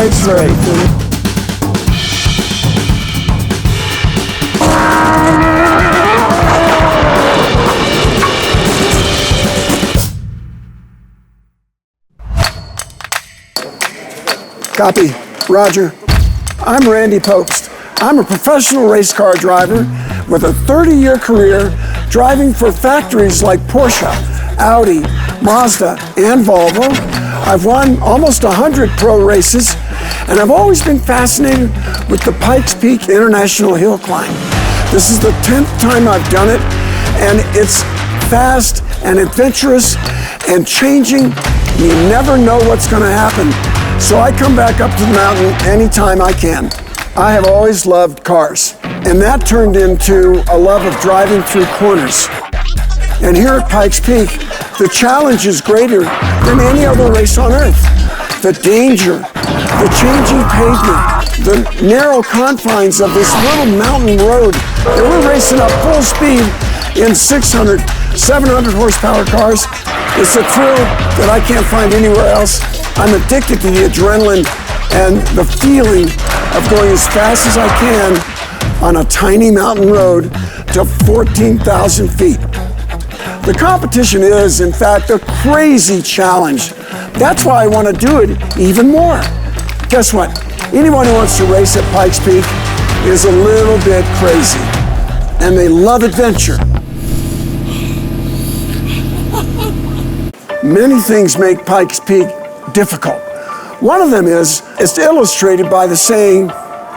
That's right. Copy. Roger. I'm Randy Pobst. I'm a professional race car driver with a 30-year career driving for factories like Porsche, Audi, Mazda, and Volvo. I've won almost 100 pro races, and I've always been fascinated with the Pikes Peak International Hill Climb. This is the 10th time I've done it, and it's fast and adventurous and changing. You never know what's going to happen. So I come back up to the mountain anytime I can. I have always loved cars, and that turned into a love of driving through corners. And here at Pikes Peak, the challenge is greater than any other race on earth. The danger, the changing pavement, the narrow confines of this little mountain road. And we're racing up full speed in 600, 700 horsepower cars. It's a thrill that I can't find anywhere else. I'm addicted to the adrenaline and the feeling of going as fast as I can on a tiny mountain road to 14,000 feet. The competition is, in fact, a crazy challenge. That's why I want to do it even more. Guess what? Anyone who wants to race at Pikes Peak is a little bit crazy, and they love adventure. Many things make Pikes Peak difficult. One of them is, it's illustrated by the saying,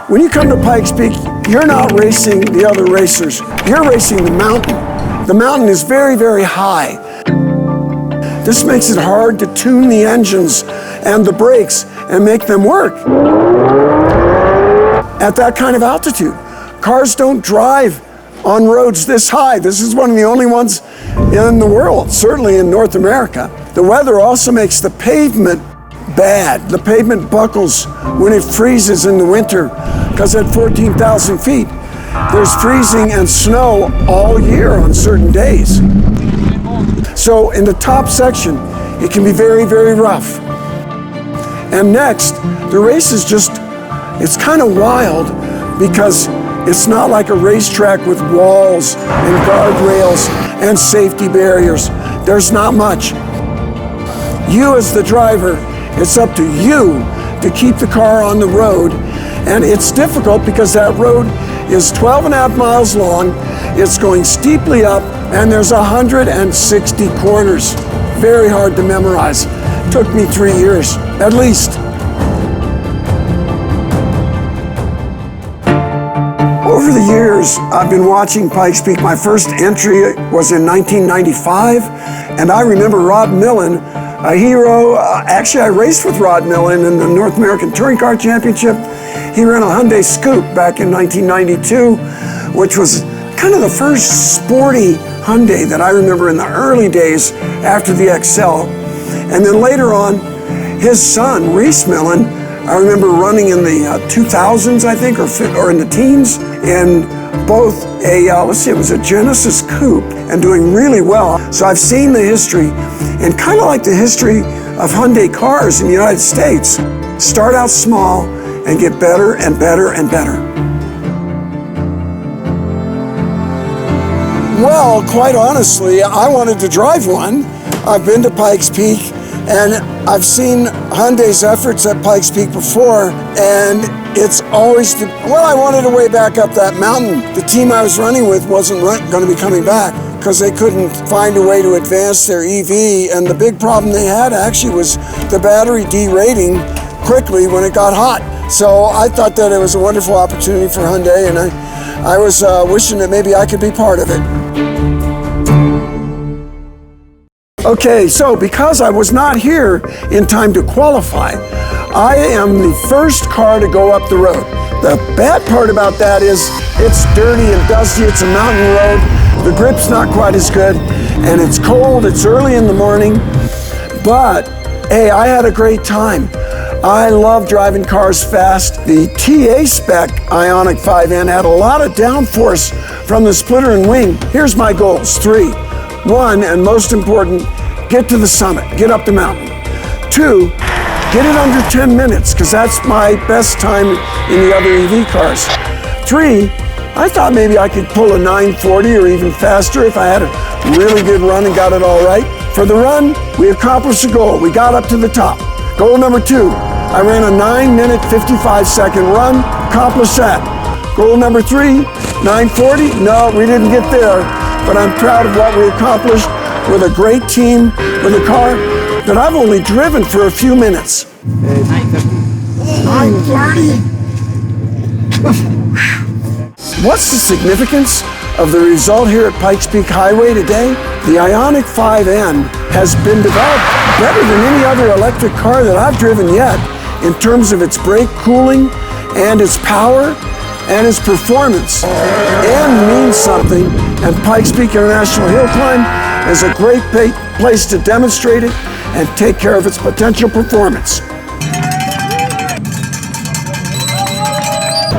when you come to Pikes Peak, you're not racing the other racers, you're racing the mountain. The mountain is very, very high. This makes it hard to tune the engines and the brakes and make them work at that kind of altitude. Cars don't drive on roads this high. This is one of the only ones in the world, certainly in North America. The weather also makes the pavement bad. The pavement buckles when it freezes in the winter, because at 14,000 feet, there's freezing and snow all year on certain days. So in the top section, it can be very, very rough. And next, the race is just, it's kind of wild because it's not like a racetrack with walls and guardrails and safety barriers. There's not much. You as the driver, it's up to you to keep the car on the road. And it's difficult because that road is 12.5 miles long, it's going steeply up, and there's 160 corners. Very hard to memorize. Took me 3 years, at least. Over the years, I've been watching Pikes Peak. My first entry was in 1995, and I remember Rod Millen, a hero. Actually, I raced with Rod Millen in the North American Touring Car Championship. He ran a Hyundai Scoop back in 1992, which was kind of the first sporty Hyundai that I remember in the early days after the XL. And then later on, his son, Reese Millen, I remember running in the 2000s, I think, or in the teens, in both it was a Genesis Coupe, and doing really well. So I've seen the history, and kind of like the history of Hyundai cars in the United States. Start out small and get better and better and better. Well, quite honestly, I wanted to drive one. I've been to Pikes Peak, and I've seen Hyundai's efforts at Pikes Peak before, and it's always been, well, I wanted to way back up that mountain. The team I was running with wasn't going to be coming back because they couldn't find a way to advance their EV, and the big problem they had actually was the battery derating quickly when it got hot. So I thought that it was a wonderful opportunity for Hyundai, and I was wishing that maybe I could be part of it. Okay, so because I was not here in time to qualify, I am the first car to go up the road. The bad part about that is it's dirty and dusty, it's a mountain road, the grip's not quite as good, and it's cold, it's early in the morning, but hey, I had a great time. I love driving cars fast. The TA Spec IONIQ 5N had a lot of downforce from the splitter and wing. Here's my goals: 3. 1, and most important, get to the summit, get up the mountain. 2, Get it under 10 minutes, because that's my best time in the other EV cars. 3, I thought maybe I could pull a 940 or even faster if I had a really good run and got it all right. For the run, we accomplished the goal. We got up to the top. Goal number 2, I ran a 9-minute, 55-second run, accomplished that. Goal number 3, 940, no, we didn't get there, but I'm proud of what we accomplished with a great team, with a car that I've only driven for a few minutes. 930. What's the significance of the result here at Pikes Peak Highway today? The IONIQ 5N has been developed better than any other electric car that I've driven yet in terms of its brake cooling and its power and its performance. N means something, and Pikes Peak International Hill Climb is a great place to demonstrate it and take care of its potential performance.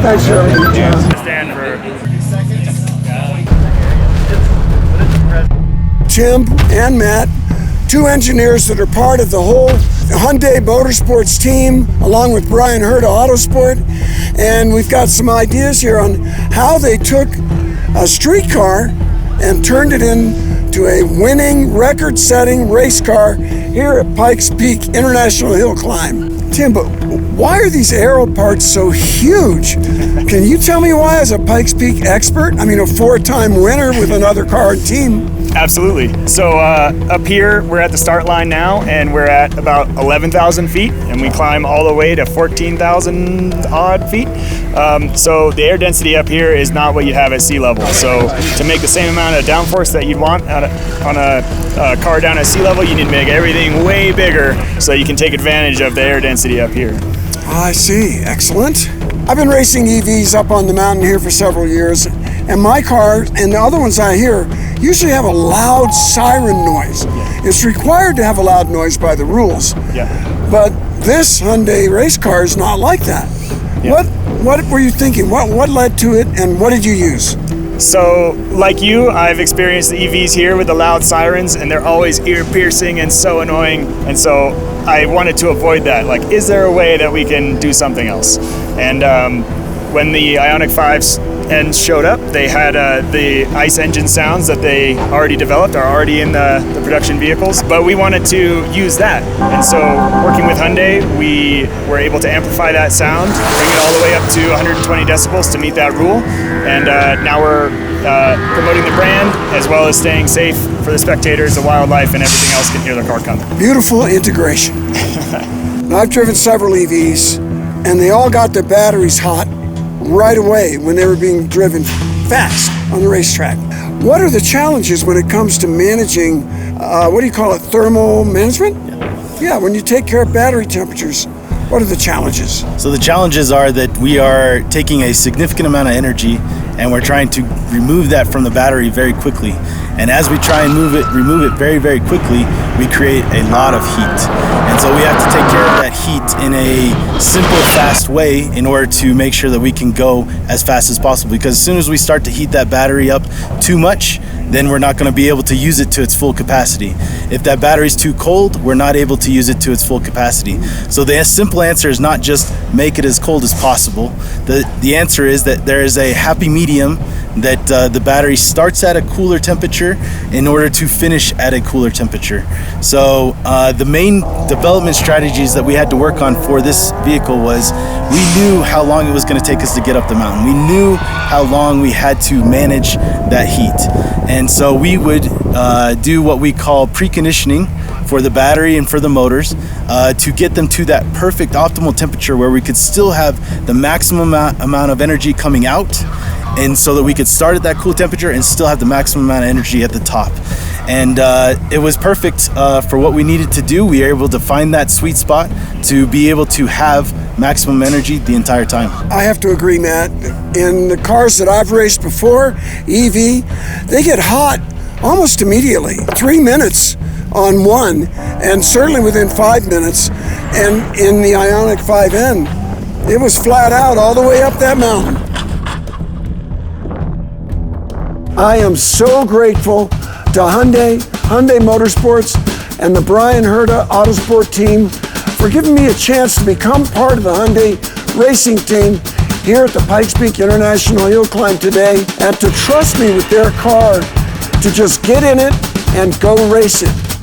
Thanks, Shirley. Tim and Matt, 2 engineers that are part of the whole Hyundai Motorsports team, along with Brian Herta Autosport, and we've got some ideas here on how they took a street car and turned it into a winning, record-setting race car here at Pikes Peak International Hill Climb. Tim, but why are these aero parts so huge? Can you tell me why, as a Pikes Peak expert? I mean, a 4-time winner with another car and team. Absolutely. So up here, we're at the start line now, and we're at about 11,000 feet, and we climb all the way to 14,000 odd feet. So the air density up here is not what you have at sea level. So to make the same amount of downforce that you'd want on a car down at sea level, you need to make everything way bigger so you can take advantage of the air density up here. I see. Excellent. I've been racing EVs up on the mountain here for several years, and my car and the other ones I hear usually have a loud siren noise. It's required to have a loud noise by the rules. Yeah. But this Hyundai race car is not like that. Yeah. What were you thinking? What led to it, and what did you use? So, like you, I've experienced the EVs here with the loud sirens, and they're always ear-piercing and so annoying, and so I wanted to avoid that. Like, is there a way that we can do something else? And when the IONIQ 5N showed up, they had the ICE engine sounds that they already developed are already in the production vehicles, but we wanted to use that. And so working with Hyundai, we were able to amplify that sound, bring it all the way up to 120 decibels to meet that rule. And now we're promoting the brand, as well as staying safe for the spectators, the wildlife, and everything else can hear the car coming. Beautiful integration. I've driven several EVs, and they all got their batteries hot right away when they were being driven fast on the racetrack. What are the challenges when it comes to managing, what do you call it, thermal management? Yeah, when you take care of battery temperatures, what are the challenges? So the challenges are that we are taking a significant amount of energy and we're trying to remove that from the battery very quickly. And as we try and remove it very, very quickly, we create a lot of heat. And so we have to take care of that heat in a simple, fast way in order to make sure that we can go as fast as possible. Because as soon as we start to heat that battery up too much, then we're not going to be able to use it to its full capacity. If that battery's too cold, we're not able to use it to its full capacity. So the simple answer is not just make it as cold as possible. The answer is that there is a happy medium that the battery starts at a cooler temperature in order to finish at a cooler temperature. So the main development strategies that we had to work on for this vehicle was we knew how long it was going to take us to get up the mountain. We knew how long we had to manage that heat. And so we would do what we call preconditioning for the battery and for the motors to get them to that perfect optimal temperature where we could still have the maximum amount of energy coming out, and so that we could start at that cool temperature and still have the maximum amount of energy at the top. And it was perfect for what we needed to do. We were able to find that sweet spot to be able to have maximum energy the entire time. I have to agree, Matt. In the cars that I've raced before, EV, they get hot almost immediately. 3 minutes on one, and certainly within 5 minutes. And in the IONIQ 5N, it was flat out all the way up that mountain. I am so grateful to Hyundai Motorsports, and the Brian Herta Autosport team for for giving me a chance to become part of the Hyundai racing team here at the Pikes Peak International Hill Climb today, and to trust me with their car to just get in it and go race it.